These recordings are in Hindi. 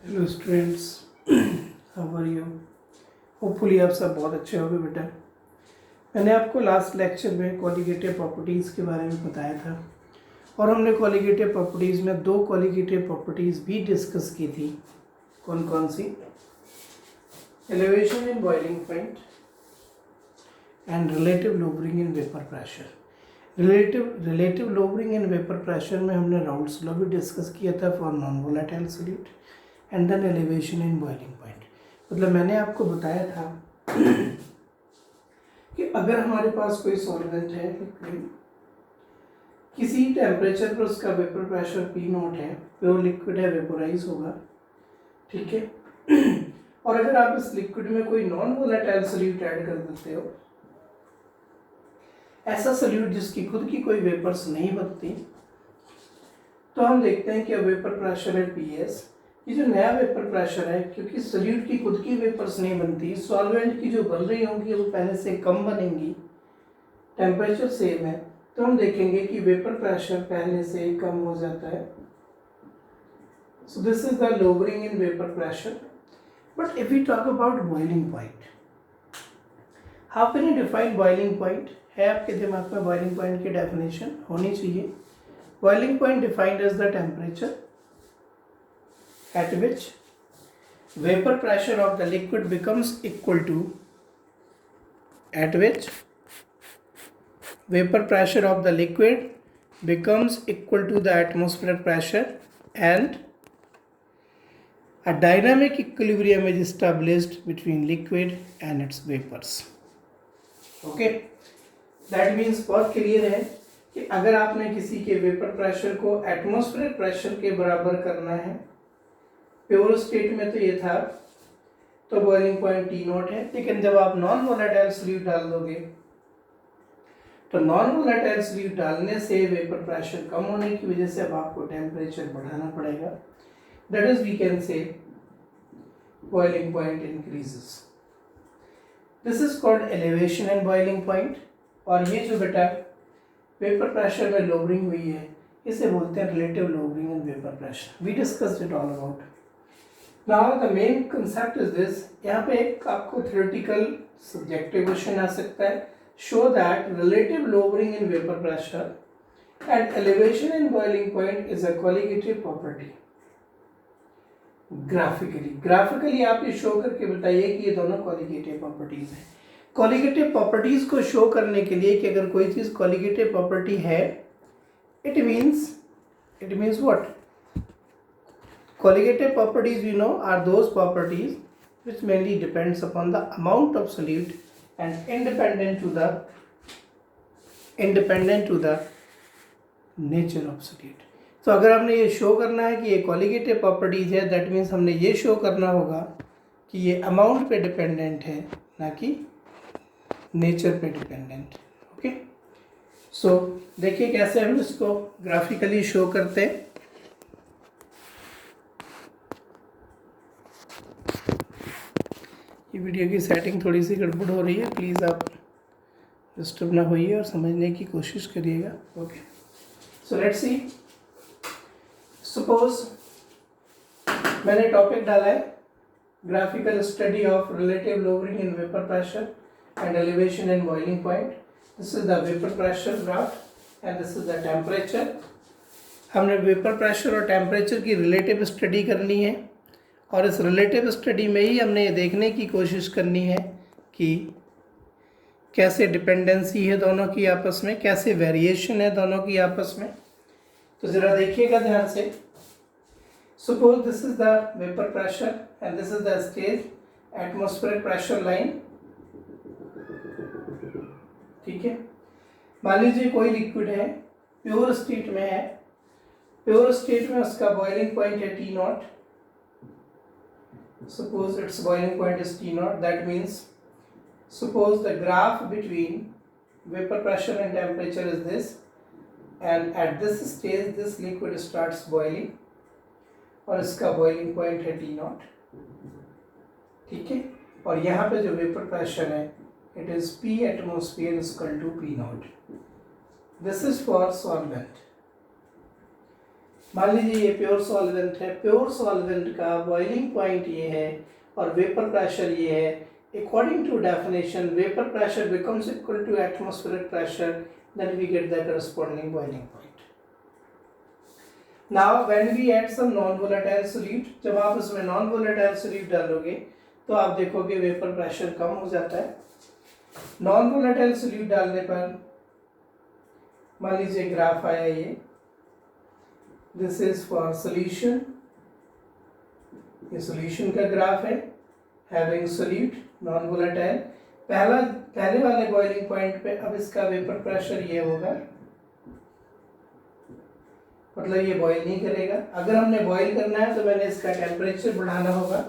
Hello students, how are you. Hopefully आप सब बहुत अच्छे होंगे बेटा। मैंने आपको लास्ट लेक्चर में कॉलिगेटिव प्रॉपर्टीज़ के बारे में बताया था और हमने कॉलिगेटिव प्रॉपर्टीज़ में दो कॉलिगेटिव प्रॉपर्टीज़ भी डिस्कस की थी। कौन कौन सी? Elevation in boiling point and relative lowering in vapour pressure. Relative lowering in vapour pressure में हमने राउल्ट्स लॉ भी डिस्कस किया था for non volatile solute and then elevation in boiling point. मतलब मैंने आपको बताया था कि अगर हमारे पास कोई सॉल्वेंट है लिक्विड, किसी टेम्परेचर पर उसका वेपर प्रेशर P0 है, प्योर लिक्विड है, वेपोराइज होगा, ठीक है। और अगर आप इस लिक्विड में कोई नॉन वोलेटाइल सॉल्यूट ऐड कर देते हो, ऐसा सॉल्यूट जिसकी खुद की कोई वेपर्स नहीं बनती, तो हम देखते हैं कि वेपर प्रेशर है PS। ये जो नया वेपर प्रेशर है, क्योंकि सॉल्यूट की खुद की वेपर्स नहीं बनती, सॉल्वेंट की जो बन रही होंगी वो पहले से कम बनेंगी, टेम्परेचर सेम है, तो हम देखेंगे कि वेपर प्रेशर पहले से कम हो जाता है। So this is the lowering in vapour pressure. But if we talk about boiling point, how can you define boiling point? है आपके दिमाग में बॉइलिंग पॉइंट की डेफिनेशन होनी चाहिए। Boiling point defined as the temperature at which vapor pressure of the liquid becomes equal to the atmospheric pressure and a dynamic equilibrium is established between liquid and its vapors. Okay, that means बहुत क्लियर है कि अगर आपने किसी के वेपर प्रेशर को एटमॉस्फेरिक प्रेशर के बराबर करना है, प्योर स्टेट में तो ये था, तो बॉइलिंग पॉइंट T0 है। लेकिन जब आप नॉन वोलेटाइल सॉल्यूट डाल दोगे, तो नॉन वोलेटाइल सॉल्यूट डालने से वेपर प्रेशर कम होने की वजह से अब आपको टेम्परेचर बढ़ाना पड़ेगा। That is we can say boiling point increases. This is called elevation in boiling point. और ये जो बेटा वेपर प्रेशर में लोअरिंग हुई है, इसे बोलते हैं relative lowering in vapour pressure. We discussed it all about. Now the main concept is this. यहाँ पे एक आपको थ्योरेटिकल सब्जेक्टिव क्वेश्चन आ सकता है, show that relative lowering in vapour pressure and elevation in boiling point is a colligative property. Graphically आप ये शो करके बताइए कि ये दोनों कॉलिगेटिव प्रॉपर्टीज हैं। कॉलिगेटिव प्रॉपर्टीज को शो करने के लिए कि अगर कोई चीज कॉलिगेटिव प्रॉपर्टी है, it means what? Colligative properties we know are those properties which mainly depends upon the amount of solute and independent to the nature of solute. तो अगर हमने ये शो करना है कि ये colligative properties है, that means हमने ये शो करना होगा कि ये अमाउंट पे डिपेंडेंट है, ना कि नेचर पे डिपेंडेंट। ओके, सो देखिए कैसे हम इसको ग्राफिकली शो करते हैं। ये वीडियो की सेटिंग थोड़ी सी गड़बड़ हो रही है, प्लीज़ आप डिस्टर्ब ना होइए और समझने की कोशिश करिएगा। Okay, so let's see. Suppose मैंने टॉपिक डाला है graphical study of relative lowering in vapour pressure and elevation in boiling point. This is the vapour pressure graph and this is the temperature. हमने वेपर प्रेशर और टेम्परेचर की रिलेटिव स्टडी करनी है, और इस रिलेटिव स्टडी में ही हमने ये देखने की कोशिश करनी है कि कैसे डिपेंडेंसी है दोनों की आपस में, कैसे वेरिएशन है दोनों की आपस में। तो ज़रा देखिएगा ध्यान से। Suppose this is the vapour pressure and this is the stage atmospheric pressure line, ठीक है। मान लीजिए कोई लिक्विड है, प्योर स्टेट में है, प्योर स्टेट में उसका बॉइलिंग पॉइंट है T0। Suppose its boiling point is T0. That means suppose the graph between vapor pressure and temperature is this, and at this stage this liquid starts boiling और इसका boiling point है T0, ठीक है। और यहाँ पे जो vapor pressure है, it is P atmosphere is equal to P0. This is for solvent. मान लीजिए ये प्योर सॉल्वेंट है, प्योर सॉल्वेंट का बॉइलिंग पॉइंट ये है और वेपर प्रेशर ये है। According to definition vapour pressure becomes equal to atmospheric pressure, then we get the corresponding boiling point. Now when we add some non-volatile solute, जब आप इसमें non-volatile solute डालोगे तो आप देखोगे वेपर प्रेशर कम हो जाता है। non-volatile solute डालने पर मान लीजिए ग्राफ आया ये, दिस इज फॉर सोल्यूशन, ये सोल्यूशन का ग्राफ है, हैविंग सोल्यूट नॉन वोलेटाइल। पहले वाले बॉइलिंग पॉइंट पे अब इसका वेपर प्रेशर ये होगा, मतलब ये बॉईल नहीं करेगा। अगर हमने बॉईल करना है तो मैंने इसका टेम्परेचर बढ़ाना होगा,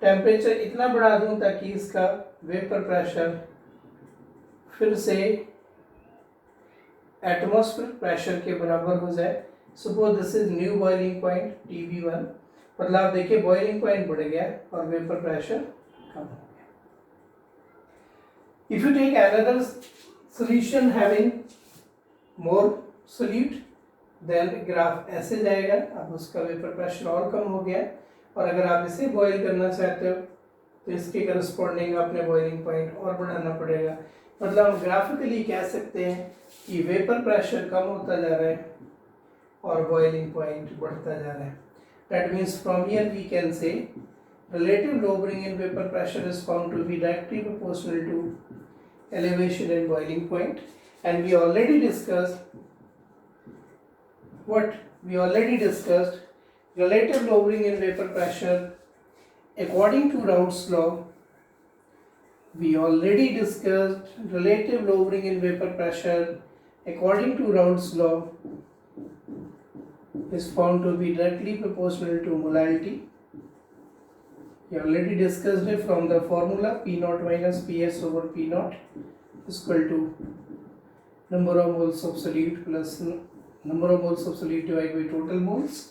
टेम्परेचर इतना बढ़ा दूं ताकि इसका वेपर प्रेशर फिर से एटमॉस्फेरिक प्रेशर के बराबर हो जाए। Suppose this is new boiling point TB1, मतलब आप देखिए बॉइलिंग पॉइंट बढ़ गया और वेपर प्रेशर कम हो गया। If you take another solution having more solute, then graph ऐसे जाएगा, अब उसका वेपर प्रेशर और कम हो गया। और अगर आप इसे बॉईल करना चाहते हो तो इसके करस्पॉन्डिंग आपने बॉइलिंग पॉइंट और बढ़ाना पड़ेगा। मतलब हम ग्राफिकली कह सकते हैं कि वेपर प्रेशर कम होता जा रहा है और बॉइलिंग पॉइंट बढ़ता जा रहा है। That means from here we can say relative lowering in vapor pressure is found to be directly proportional to elevation and boiling point. And we already discussed what we already discussed, relative lowering in vapor pressure according to Raoult's law. We already discussed relative lowering in vapor pressure according to Raoult's law is found to be directly proportional to molality. We already discussed it from the formula P naught minus Ps over P naught is equal to number of moles of solute plus number of moles of solute divided by total moles.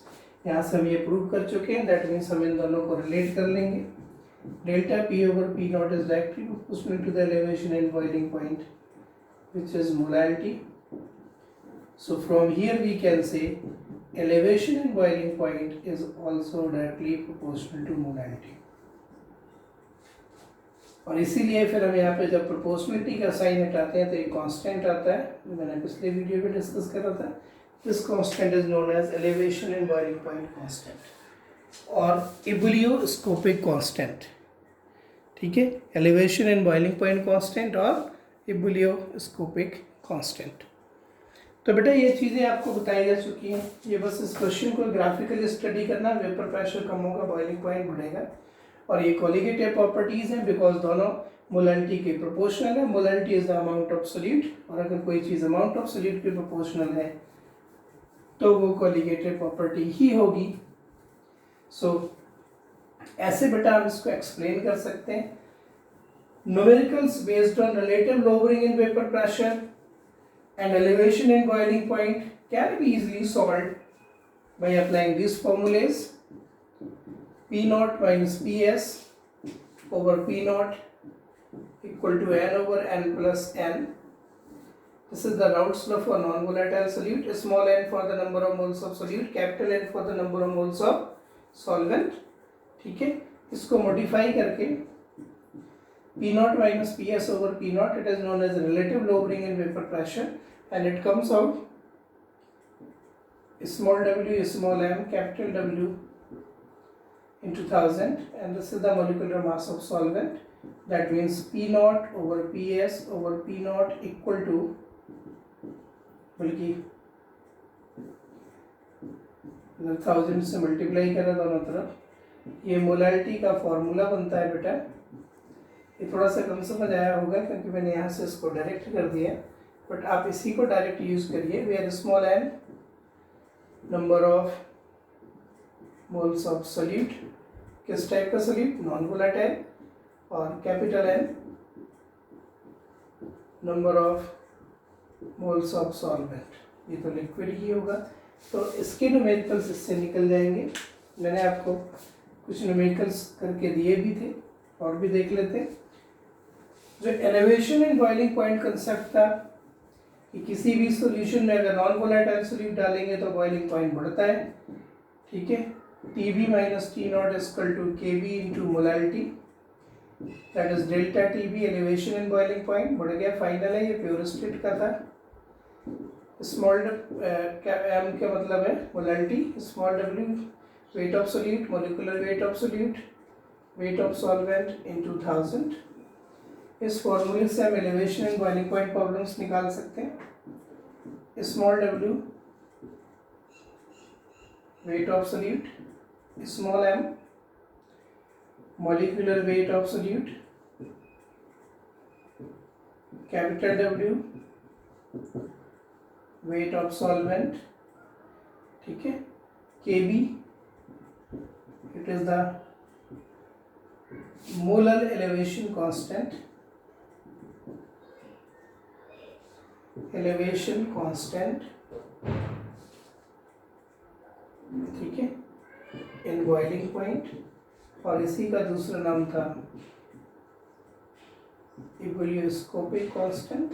यहाँ से हम ये प्रूव कर चुके हैं, दैट मीन्स हम इन दोनों को रिलेट कर लेंगे। Delta P over P naught is directly proportional to the elevation and boiling point, which is molality. So from here we can say elevation and boiling point is also directly proportional to molality. और इसीलिए फिर हम यहाँ पे जब प्रोपोर्शनलिटी का साइन हटाते हैं तो एक कांस्टेंट आता है, जो मैंने पिछले वीडियो में डिस्कस करा था। This constant is known as elevation and boiling point constant और इबुलियोस्कोपिक कांस्टेंट। ठीक है, elevation and boiling point constant और इबुलियोस्कोपिक कांस्टेंट। तो बेटा ये चीज़ें आपको बताई जा चुकी हैं, ये बस इस क्वेश्चन को ग्राफिकली स्टडी करना। वेपर प्रेशर कम होगा, बॉइलिंग पॉइंट बढ़ेगा और ये कोलिगेटिव प्रॉपर्टीज़ हैं बिकॉज दोनों मोलैलिटी के प्रोपोर्शनल है। Molality is the amount of solute, और अगर कोई चीज़ अमाउंट ऑफ सोल्यूट के प्रोपोर्शनल है तो वो कोलिगेटिव प्रॉपर्टी ही होगी। सो ऐसे बेटा हम इसको एक्सप्लेन कर सकते हैं। Numericals based on relative lowering in vapour pressure and elevation and boiling point can be easily solved by applying these formulas: P naught minus Ps over P naught equal to n over n plus n. This is the Raoult's law for non-volatile solute. Small n for the number of moles of solute, capital N for the number of moles of solvent. ठीक है, इसको modify करके P naught minus Ps over P naught, it is known as relative lowering in vapor pressure, and it comes out small w small m capital W into 1000, and this is the molecular mass of solvent. That means P naught over Ps over P naught equal to, बल्कि 1000 से मल्टीप्लाई करें दोनों तरफ, ये मोलैलिटी का फॉर्मूला बनता है बेटा। ये थोड़ा सा कम समझ आया होगा क्योंकि मैंने यहाँ से इसको डायरेक्ट कर दिया, बट आप इसी को डायरेक्ट यूज़ करिए। Where small N number of moles of solute, किस टाइप का सोल्यूट, नॉन वोलेटाइल, और capital N number of moles of solvent, ये तो लिक्विड ही होगा। तो इसके न्यूमेरिकल्स इससे निकल जाएंगे। मैंने आपको कुछ न्यूमेरिकल्स करके दिए भी थे और भी देख लेते हैं। जो elevation and boiling point concept था कि किसी भी सॉल्यूशन में अगर नॉन वोलेटाइल सॉल्यूट डालेंगे तो बॉइलिंग पॉइंट बढ़ता है, ठीक है। TB minus T naught equal to KB into molality, that is delta TB elevation in boiling point बढ़ गया। फाइनल है, ये प्योर स्टेट का था। स्मॉल m का मतलब है molality, small w weight of solute, molecular weight of solute, weight of solvent into 1000। इस फॉर्मूले से हम elevation and boiling point problems निकाल सकते हैं। Small w weight of solute, small m molecular weight of solute, capital W weight of solvent, ठीक है। Kb it is the molar elevation constant, ठीक है, in boiling point, और इसी का दूसरा नाम था इबुलियोस्कोपिक कांस्टेंट।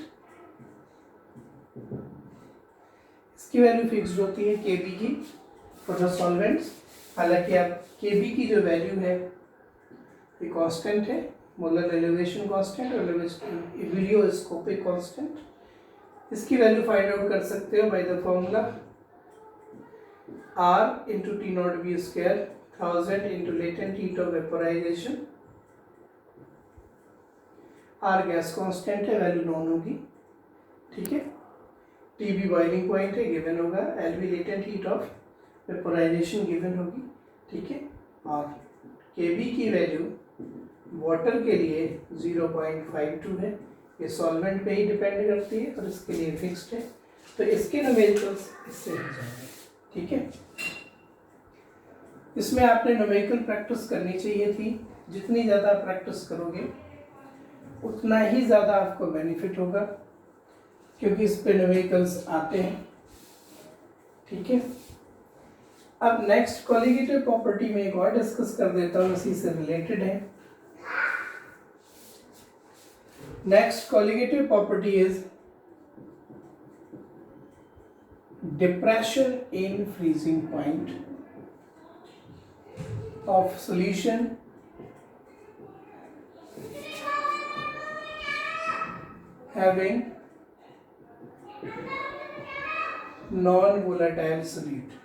इसकी वैल्यू फिक्स्ड होती है Kb की फॉर द सॉल्वेंट्स। हालांकि अब Kb की जो वैल्यू है ये कांस्टेंट है, मोलर एलिवेशन कांस्टेंट और इबुलियोस्कोपिक कांस्टेंट। इसकी वैल्यू फाइंड आउट कर सकते हो by the formula R into T not be square 1000 into latent heat of vaporization। R gas constant है, वैल्यू नॉन होगी, ठीक है। TB बॉइलिंग पॉइंट है, गिवन होगा। LV latent heat of vaporisation given होगी, ठीक है। और Kb की वैल्यू वाटर के लिए 0.52 है, ये सॉल्वेंट पे ही डिपेंड करती है और इसके लिए फिक्स्ड है। तो इसके न्यूमेरिकल्स इससे हो जाएंगे, ठीक है। इसमें आपने न्यूमेरिकल प्रैक्टिस करनी चाहिए थी। जितनी ज़्यादा प्रैक्टिस करोगे उतना ही ज़्यादा आपको बेनिफिट होगा, क्योंकि इस पे न्यूमेरिकल्स आते हैं, ठीक है। अब नेक्स्ट कॉलिगेटिव प्रॉपर्टी में एक और डिस्कस कर देता हूँ, इसी से रिलेटेड है। Next colligative property is depression in freezing point of solution having non-volatile solute,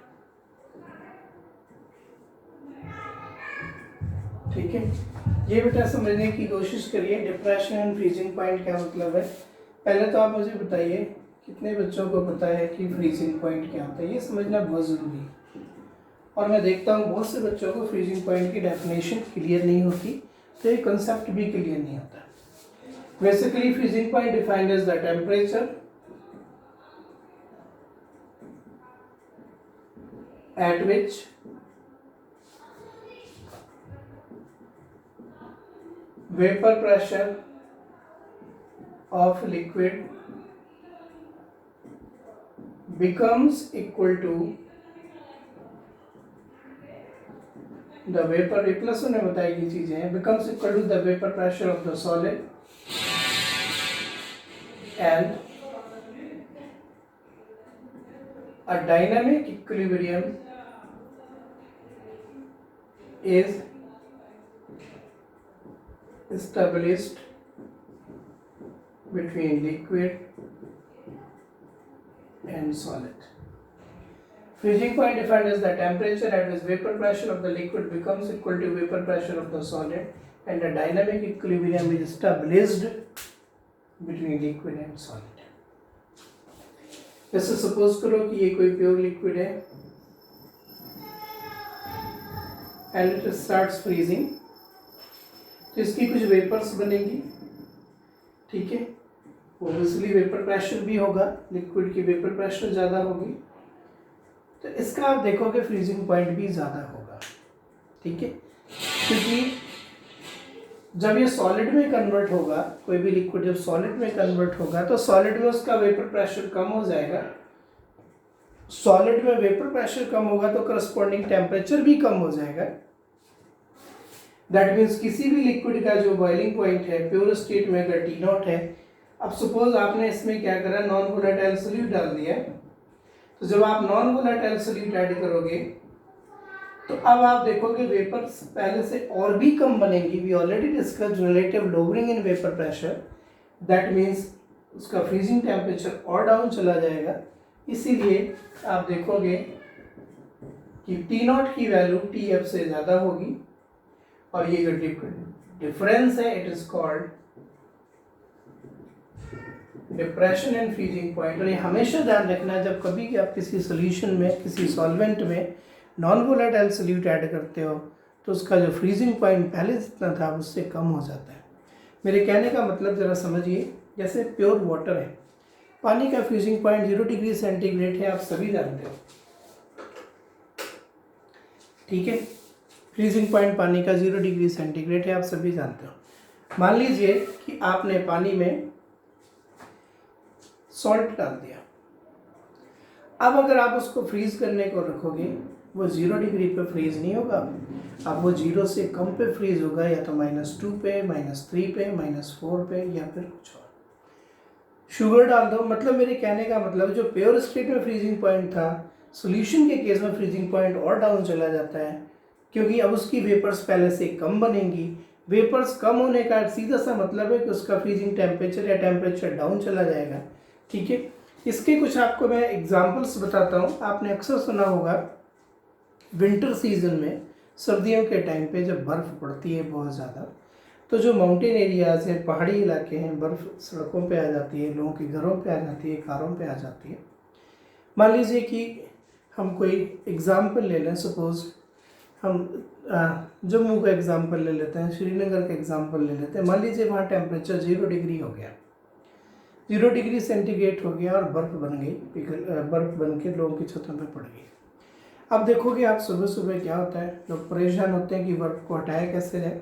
ठीक है। ये बेटा समझने की कोशिश करिए डिप्रेशन एंड फ्रीजिंग पॉइंट क्या मतलब है। पहले तो आप मुझे बताइए कितने बच्चों को पता है कि फ्रीजिंग पॉइंट क्या होता है, ये समझना बहुत ज़रूरी है। और मैं देखता हूँ बहुत से बच्चों को फ्रीजिंग पॉइंट की डेफिनेशन क्लियर नहीं होती, तो ये कंसेप्ट भी क्लियर नहीं होता। Basically freezing point defined as the temperature at which vapour pressure of liquid becomes equal to the vapor, प्लस ने बताई चीजें हैं, becomes equal to the vapor pressure of the solid and a dynamic equilibrium is established between liquid and solid. Freezing point defined as the temperature at which vapor pressure of the liquid becomes equal to vapor pressure of the solid and a dynamic equilibrium is established between liquid and solid. जैसे सपोज करो कि ये कोई प्योर लिक्विड है and it starts freezing, तो इसकी कुछ वेपर्स बनेंगी, ठीक है। ओब्वियसली वेपर प्रेशर भी होगा, लिक्विड की वेपर प्रेशर ज़्यादा होगी, तो इसका आप देखोगे फ्रीजिंग पॉइंट भी ज़्यादा होगा, ठीक है। क्योंकि जब ये सॉलिड में कन्वर्ट होगा, कोई भी लिक्विड जब सॉलिड में कन्वर्ट होगा तो सॉलिड में उसका वेपर प्रेशर कम हो जाएगा। सॉलिड में वेपर प्रेशर कम होगा तो करस्पॉन्डिंग टेम्परेचर भी कम हो जाएगा। दैट मीन्स किसी भी लिक्विड का जो बॉइलिंग पॉइंट है प्योर स्टेट में अगर T0 है अब सपोज आपने इसमें क्या करा, नॉन वोलेटाइल सोल्यूट डाल दिया। तो जब आप नॉन वोलेटाइल सोल्यूट ऐड करोगे तो अब आप देखोगे वेपर्स पहले से और भी कम बनेंगी। We already discuss relative lowering in vapour pressure, that means उसका फ्रीजिंग टेम्परेचर और डाउन चला जाएगा। इसीलिए आप देखोगे कि T0 की वैल्यू TF से ज़्यादा होगी, और ये जो डिफरेंस है it is called depression and freezing point. और ये हमेशा ध्यान रखना है जब कभी कि आप किसी सोल्यूशन में, किसी सॉल्वेंट में नॉन वोलेटाइल सोल्यूट ऐड करते हो तो उसका जो फ्रीजिंग पॉइंट पहले जितना था उससे कम हो जाता है। मेरे कहने का मतलब ज़रा समझिए, जैसे प्योर वाटर है, पानी का फ्रीजिंग पॉइंट 0 डिग्री सेंटीग्रेड है, आप सभी जानते हो, ठीक है। फ्रीजिंग पॉइंट पानी का 0 डिग्री सेंटीग्रेड है, आप सभी जानते हो। मान लीजिए कि आपने पानी में सॉल्ट डाल दिया। अब अगर आप उसको फ्रीज करने को रखोगे वो 0 डिग्री पे फ्रीज नहीं होगा, अब वो 0 से कम पे फ्रीज होगा, या तो -2 पे, -3 पे, -4 पे, या फिर कुछ और। शुगर डाल दो, मतलब मेरे कहने का मतलब जो प्योर स्टेट में फ्रीजिंग पॉइंट था, सॉल्यूशन के केस में फ्रीजिंग पॉइंट और डाउन चला जाता है, क्योंकि अब उसकी वेपर्स पहले से कम बनेंगी। वेपर्स कम होने का सीधा सा मतलब है कि उसका फ्रीजिंग टेम्परेचर या टेम्परेचर डाउन चला जाएगा, ठीक है। इसके कुछ आपको मैं एग्जांपल्स बताता हूँ। आपने अक्सर सुना होगा विंटर सीजन में, सर्दियों के टाइम पे जब बर्फ़ पड़ती है बहुत ज़्यादा, तो जो माउंटेन एरियाज़ हैं, पहाड़ी इलाके हैं, बर्फ़ सड़कों पे आ जाती है, लोगों के घरों पे आ जाती है, कारों पे आ जाती है। मान लीजिए कि हम कोई एग्ज़ाम्पल ले लें, सपोज़ हम जम्मू का एग्ज़ाम्पल ले लेते हैं, श्रीनगर का एग्ज़ाम्पल ले लेते हैं। मान लीजिए वहाँ टेम्परेचर 0 डिग्री हो गया, 0 डिग्री सेंटीग्रेड हो गया, और बर्फ़ बन गई, बर्फ़ बन के लोगों की छतों पे पड़ गई। अब देखोगे आप सुबह सुबह क्या होता है, लोग परेशान होते हैं कि बर्फ़ को हटाया कैसे जाए।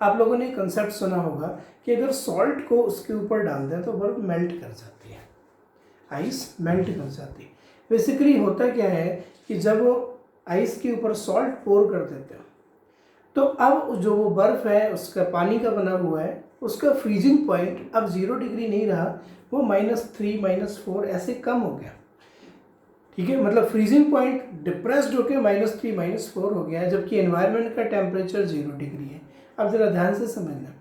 आप लोगों ने कंसेप्ट सुना होगा कि अगर सॉल्ट को उसके ऊपर डाल दें तो बर्फ़ मेल्ट कर जाती है, आइस मेल्ट कर जाती है। बेसिकली होता क्या है कि जब वो आइस के ऊपर सॉल्ट पोर कर देते हो तो अब जो वो बर्फ़ है उसका पानी का बना हुआ है, उसका फ्रीजिंग पॉइंट अब 0 डिग्री नहीं रहा, वो -3 -4 ऐसे कम हो गया, ठीक है। मतलब फ्रीजिंग पॉइंट डिप्रेस्ड होकर -3 -4 हो गया है, जबकि एनवायरनमेंट का टेम्परेचर 0 डिग्री है। अब ज़रा ध्यान से समझना,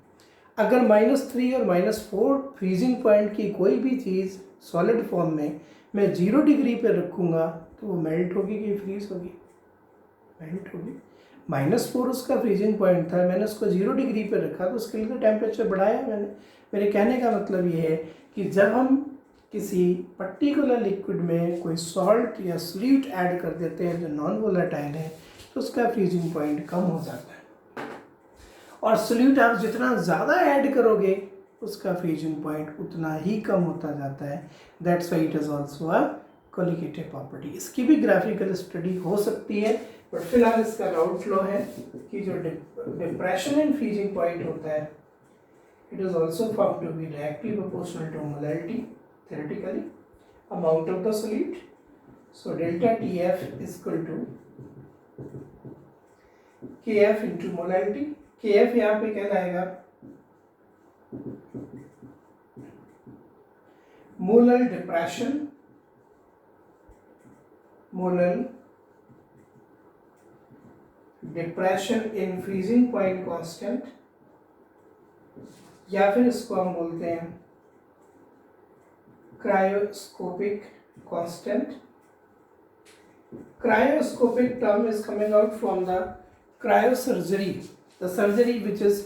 अगर -3 और -4 फ्रीजिंग पॉइंट की कोई भी चीज़ सॉलिड फॉर्म में मैं 0 डिग्री पे रखूँगा तो वो मेल्ट होगी कि फ्रीज होगी? मेल्ट होगी। -4 उसका फ्रीजिंग पॉइंट था, मैंने उसको 0 डिग्री पे रखा तो उसके लिए तो टेम्परेचर बढ़ाया मैंने। मेरे कहने का मतलब ये है कि जब हम किसी पर्टिकुलर लिक्विड में कोई सॉल्ट या सोल्यूट ऐड कर देते हैं जो नॉन वोलेटाइल है तो उसका फ्रीजिंग पॉइंट कम हो जाता है, और सोल्यूट आप जितना ज़्यादा ऐड करोगे उसका फ्रीजिंग पॉइंट उतना ही कम होता जाता है। That's why it is also a colligative property. इसकी भी ग्राफिकल स्टडी हो सकती है, बट फिलहाल इसका राउट फ्लो है कि जो डिप्रेशन एंड फ्रीजिंग पॉइंट होता है it is also found to be directly proportional to molality theoretically amount of the solute. So delta TF is equal to KF into molality. KF यहाँ पे क्या लाएगा, molal depression, molal depression in freezing point constant, या फिर इसको हम बोलते हैं cryoscopic constant. Cryoscopic term is coming out from the cryosurgery, the surgery which is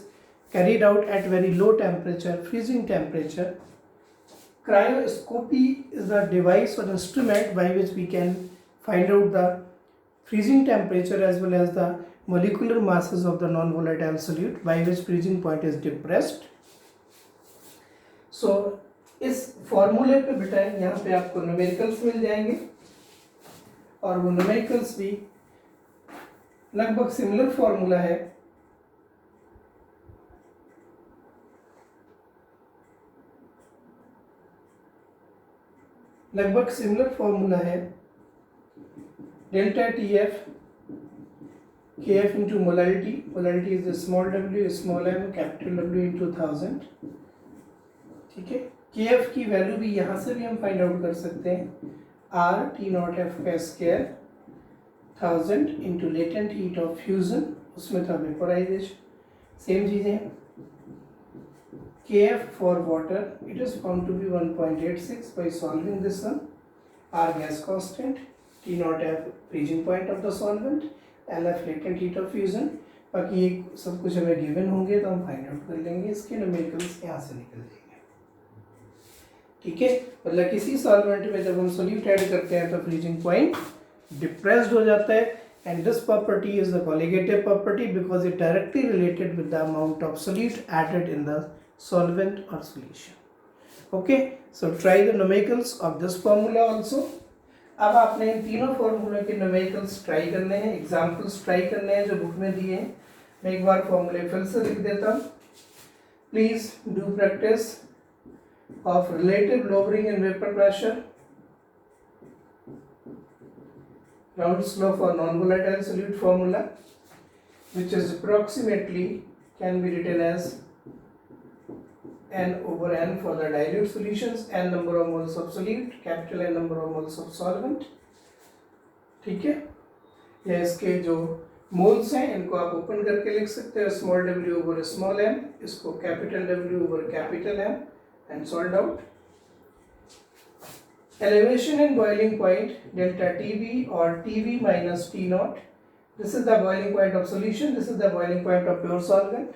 carried out at very low temperature, freezing temperature. Cryoscopy is the device or instrument by which we can find out the freezing temperature as well as the molecular masses of the non-volatile solute by which freezing point is depressed. So इस फॉर्मूले पे बेटा यहाँ पे आपको न्यूमेरिकल्स मिल जाएंगे, और वो न्यूमेरिकल्स भी लगभग सिमिलर फॉर्मूला है। लगभग सिमिलर फॉर्मूला है delta TF KF into molality. Molality is the small w, small m, capital W into 1000. ठीक है। के एफ की वैल्यू भी यहाँ से भी हम फाइंड आउट कर सकते हैं, आर टी नॉट एफ का square 1000 into latent heat of fusion, उसमें था वेपोराइजेशन, सेम चीज़ें। Kf for water, it is found to be 1.86 by solving this one. R gas constant, T naught F freezing point of the solvent, LF latent heat of fusion. बाकी ये सब कुछ हमें गिवन होंगे तो हम फाइंड आउट कर लेंगे, इसके न्यूमेरिकल्स यहाँ से निकल जाएंगे। ठीक है, मतलब किसी सॉल्वेंट में जब हम सोल्यूट ऐड करते हैं तो फ्रीजिंग पॉइंट डिप्रेस्ड हो जाता है, and this property is the colligative property because it directly related with the amount of solute added in the solvent or solution. Okay, so try the numericals of this formula also. अब आपने इन तीनों फॉर्मूले के numericals ट्राई करने हैं, एग्जाम्पल्स ट्राई करने हैं जो बुक में दिए हैं। मैं एक बार फॉर्मूले फिर से लिख देता हूँ। Please do practice of relative lowering in vapour pressure, Raoult's law for non-volatile solute formula, which is approximately can be written as n over n for the dilute solutions, n number of moles of solute, capital N number of moles of solvent। ठीक है, या इसके जो मोल्स हैं इनको आप ओपन करके लिख सकते हो, small w over small m, इसको capital W over capital M and solve out. Elevation and boiling point delta TB or TB minus T naught. This is the boiling point of solution. This is the boiling point of pure solvent.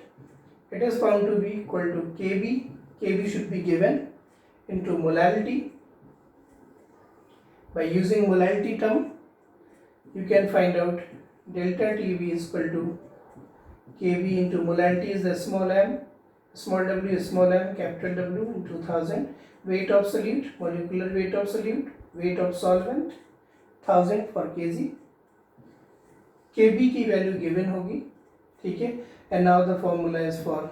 It is found to be equal to Kb. Kb should be given into molality. By using molality term, you can find out delta TB is equal to Kb into molality is the small m, small w is small m, capital W into 1000. Weight of solute, molecular weight of solute, weight of solvent 1000 for kg. Kb की वैल्यू गिवन होगी, ठीक है। And now the formula is for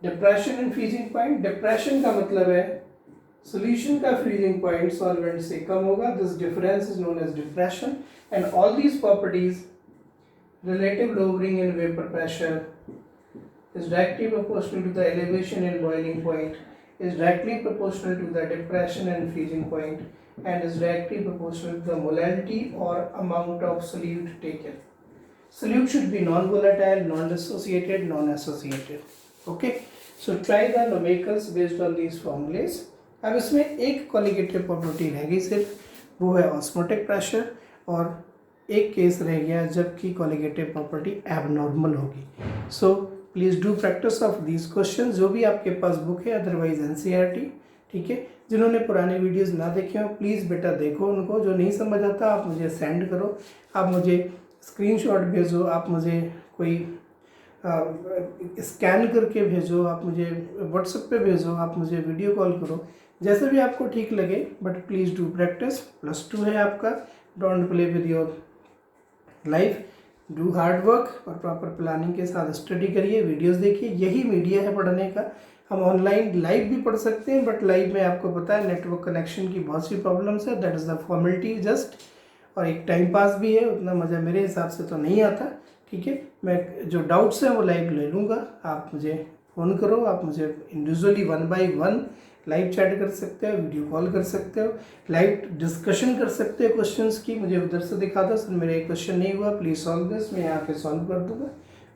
depression and freezing point. Depression का मतलब है सॉल्यूशन का फ्रीजिंग पॉइंट सॉल्वेंट से कम होगा, this difference is known as depression. And all these properties, relative lowering in vapour pressure is directly proportional to the elevation and boiling point, is directly proportional to the depression and freezing point, and is directly proportional to the molality or amount of solute taken. Solute should be non-volatile, non-dissociated, non-associated. Okay, so try the numericals based on these formulas. अब इसमें एक colligative property रह गई सिर्फ, वो है osmotic pressure, और एक केस रह गया जबकि colligative property abnormal होगी। So please do practice of these question, जो भी आपके पास बुक है, अदरवाइज एनसीईआरटी। ठीक है, जिन्होंने पुराने वीडियोस ना देखे हो प्लीज़ बेटा देखो उनको, जो नहीं समझ आता आप मुझे सेंड करो, आप मुझे स्क्रीनशॉट भेजो, आप मुझे कोई स्कैन करके भेजो, आप मुझे व्हाट्सएप पे भेजो, आप मुझे वीडियो कॉल करो, जैसे भी आपको ठीक लगे, बट प्लीज़ डू प्रैक्टिस। +2 है आपका, don't play with your life, do hard work और प्रॉपर प्लानिंग के साथ स्टडी करिए, वीडियोस देखिए, यही मीडिया है पढ़ने का। हम ऑनलाइन लाइव भी पढ़ सकते हैं, बट लाइव में आपको पता है नेटवर्क कनेक्शन की बहुत सी प्रॉब्लम्स है, that is the formality just, और एक टाइम पास भी है, उतना मज़ा मेरे हिसाब से तो नहीं आता। ठीक है, मैं जो डाउट्स हैं वो लाइव ले लूँगा, आप मुझे फ़ोन करो, आप मुझे इंडिविजुअली 1 by 1 लाइव चैट कर सकते हो, वीडियो कॉल कर सकते हो, लाइव डिस्कशन कर सकते हो क्वेश्चंस की, मुझे उधर से दिखा दो सर मेरा एक क्वेश्चन नहीं हुआ, प्लीज़ सॉल्व दिस, मैं यहाँ पे सॉल्व कर दूँगा,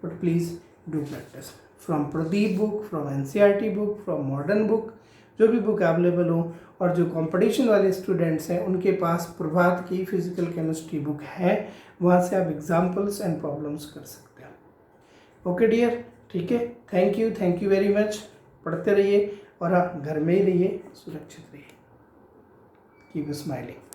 but please do practice. From Pradeep book, from NCERT book, from modern book, जो भी बुक अवेलेबल हो, और जो कंपटीशन वाले स्टूडेंट्स हैं उनके पास प्रभात की फिजिकल केमिस्ट्री बुक है, वहाँ से आप एग्जाम्पल्स एंड प्रॉब्लम्स कर सकते हो। ओके डियर, ठीक है, थैंक यू वेरी मच। पढ़ते रहिए और आप घर में ही रहिए, सुरक्षित रहिए, कीप स्माइलिंग।